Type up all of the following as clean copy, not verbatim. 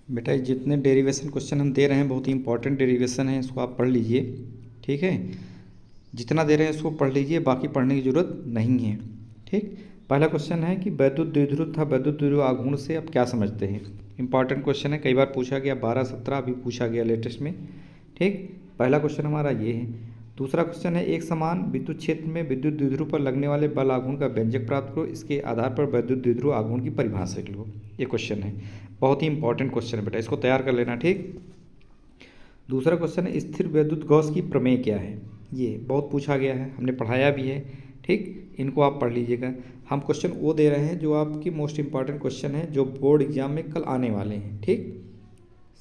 बेटा जितने derivation question हम दे रहे हैं बहुत ही इंपॉर्टेंट डेरिवेशन है, इसको आप पढ़ लीजिए। ठीक है, जितना दे रहे हैं इसको पढ़ लीजिए, बाकी पढ़ने की ज़रूरत नहीं है। ठीक, पहला क्वेश्चन है कि वैद्युत द्विध्रुव था वैद्युत द्विध्रुव आघूर्ण से आप क्या समझते हैं। इंपॉर्टेंट क्वेश्चन है, कई बार पूछा गया, 12-17 अभी पूछा गया लेटेस्ट में। ठीक, पहला क्वेश्चन हमारा ये है। दूसरा क्वेश्चन है, एक समान विद्युत क्षेत्र में विद्युत द्विध्रुव पर लगने वाले बल आघूर्ण का व्यंजक प्राप्त करो, इसके आधार पर वैद्युत द्विध्रुव आघूर्ण की परिभाषा लिखो। ये क्वेश्चन है, बहुत ही इंपॉर्टेंट क्वेश्चन है बेटा, इसको तैयार कर लेना। ठीक, दूसरा क्वेश्चन है, स्थिर वैद्युत गॉस की प्रमेय क्या है। ये बहुत पूछा गया है, हमने पढ़ाया भी है। ठीक, इनको आप पढ़ लीजिएगा। हम क्वेश्चन वो दे रहे हैं जो आपकी मोस्ट इंपॉर्टेंट क्वेश्चन है, जो बोर्ड एग्जाम में कल आने वाले हैं। ठीक,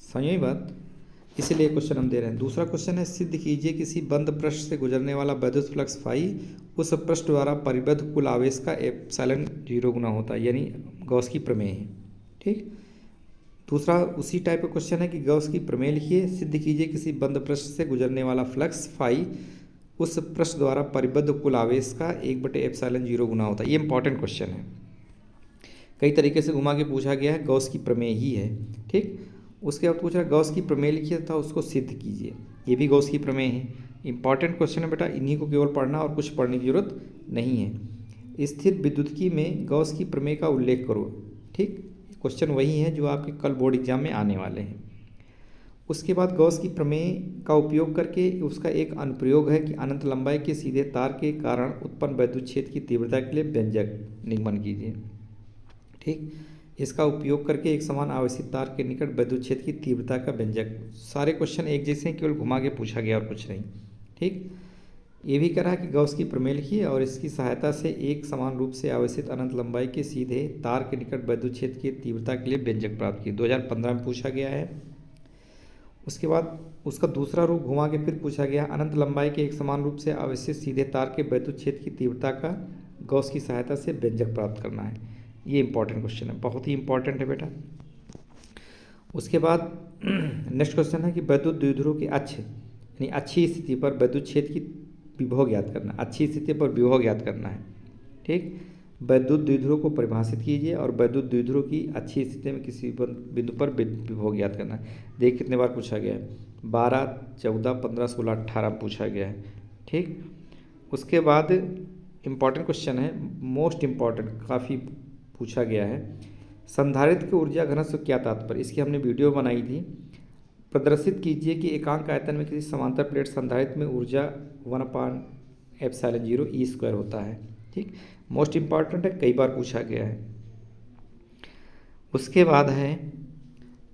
समझिए बात, इसीलिए क्वेश्चन हम दे रहे हैं। दूसरा क्वेश्चन है, सिद्ध कीजिए किसी बंद पृष्ठ से गुजरने वाला वैद्युत फ्लक्स फाई उस पृष्ठ द्वारा परिबद्ध कुल आवेश का एप्सिलॉन 0 गुना होता है, यानी गॉस की प्रमेय है। ठीक, दूसरा उसी टाइप का क्वेश्चन है कि गॉस की प्रमेय लिखिए, सिद्ध कीजिए किसी बंद पृष्ठ से गुजरने वाला फ्लक्स फाई उस पृष्ठ द्वारा परिबद्ध कुल आवेश का 1/एप्सिलॉन 0 गुना होता है। ये इंपॉर्टेंट क्वेश्चन है, कई तरीके से घुमा के पूछा गया है, गॉस की प्रमेय ही है। ठीक, उसके बाद पूछ रहा है गॉस की प्रमेय लिखिए तथा उसको सिद्ध कीजिए, ये भी गॉस की प्रमेय है। इंपॉर्टेंट क्वेश्चन है बेटा, इन्हीं को केवल पढ़ना और कुछ पढ़ने की जरूरत नहीं है। स्थिर विद्युतिकी में गॉस की प्रमेय का उल्लेख करो। ठीक, क्वेश्चन वही है जो आपके कल बोर्ड एग्जाम में आने वाले हैं। उसके बाद गॉस की प्रमेय का उपयोग करके उसका एक अनुप्रयोग है कि अनंत लंबाई के सीधे तार के कारण उत्पन्न वैद्युत क्षेत्र की तीव्रता के लिए व्यंजक निगमन कीजिए। ठीक, इसका उपयोग करके एक समान आवेशित तार के निकट वैद्युत क्षेत्र की तीव्रता का व्यंजक। सारे क्वेश्चन एक जैसे केवल घुमा के पूछा गया और कुछ नहीं। ठीक, ये भी करा कि गॉस की प्रमेय लिखिए और इसकी सहायता से एक समान रूप से आवेशित अनंत लंबाई के सीधे तार के निकट वैद्युत क्षेत्र की तीव्रता के लिए व्यंजक प्राप्त किए। 2015 में पूछा गया है। उसके बाद उसका दूसरा रूप घुमा के फिर पूछा गया, अनंत लंबाई के एक समान रूप से आवेशित सीधे तार के वैद्युत क्षेत्र की तीव्रता का गॉस की सहायता से व्यंजक प्राप्त करना है। ये इंपॉर्टेंट क्वेश्चन है, बहुत ही इंपॉर्टेंट है बेटा। उसके बाद नेक्स्ट क्वेश्चन है कि वैद्युत द्विध्रुव के अक्ष यानी अच्छी स्थिति पर वैद्युत क्षेत्र की विभव ज्ञात करना, अच्छी स्थिति पर विभव ज्ञात करना है। ठीक, वैद्युत द्विध्रुव को परिभाषित कीजिए और वैद्युत द्विध्रुव की अच्छी स्थिति में किसी बिंदु पर विभव ज्ञात करना है। देख कितने बार पूछा गया है, 12, 14, 15, 16, 18 पूछा गया है। ठीक, उसके बाद इम्पॉर्टेंट क्वेश्चन है, मोस्ट इम्पॉर्टेंट, काफ़ी पूछा गया है, संधारित्र के ऊर्जा घनत्व क्या तात्पर्य। इसकी हमने वीडियो बनाई थी। प्रदर्शित कीजिए कि एकांक आयतन में किसी समांतर प्लेट संधारित्र में ऊर्जा 1/एप्सिलॉन 0 E² होता है। ठीक, मोस्ट इम्पॉर्टेंट है, कई बार पूछा गया है। उसके बाद है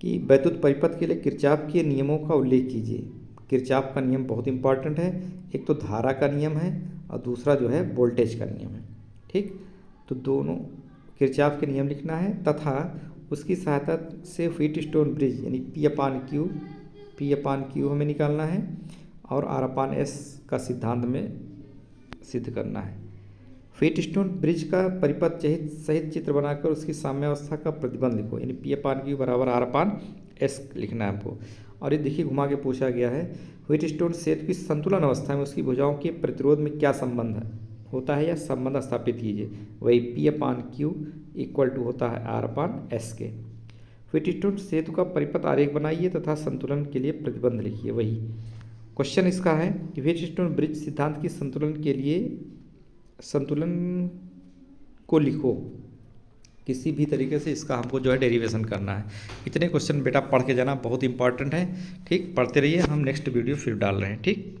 कि वैद्युत परिपथ के लिए किरचॉफ के नियमों का उल्लेख कीजिए। किरचॉफ का नियम बहुत इंपॉर्टेंट है, एक तो धारा का नियम है और दूसरा जो है वोल्टेज का नियम है। ठीक, तो दोनों किरचॉफ के नियम लिखना है तथा उसकी सहायता से व्हीटस्टोन ब्रिज यानी P/Q हमें निकालना है और R/S का सिद्धांत में सिद्ध करना है। व्हीटस्टोन ब्रिज का परिपथ सहित चित्र बनाकर उसकी साम्यावस्था का प्रतिबंध लिखो, यानी P/Q बराबर R/S लिखना है आपको। और ये देखिए घुमा के पूछा गया है, व्हीटस्टोन सेतु की संतुलन अवस्था में उसकी भुजाओं के प्रतिरोध में क्या संबंध होता है या संबंध स्थापित कीजिए। वही P/Q इक्वल टू होता है R/S के। व्हीटस्टोन सेतु का परिपथ आरेख बनाइए तथा संतुलन के लिए प्रतिबंध लिखिए। वही क्वेश्चन इसका है कि व्हीटस्टोन ब्रिज सिद्धांत की संतुलन को लिखो। किसी भी तरीके से इसका हमको जो है डेरिवेशन करना है। इतने क्वेश्चन बेटा पढ़ के जाना, बहुत इंपॉर्टेंट है। ठीक, पढ़ते रहिए, हम नेक्स्ट वीडियो फिर डाल रहे हैं। ठीक।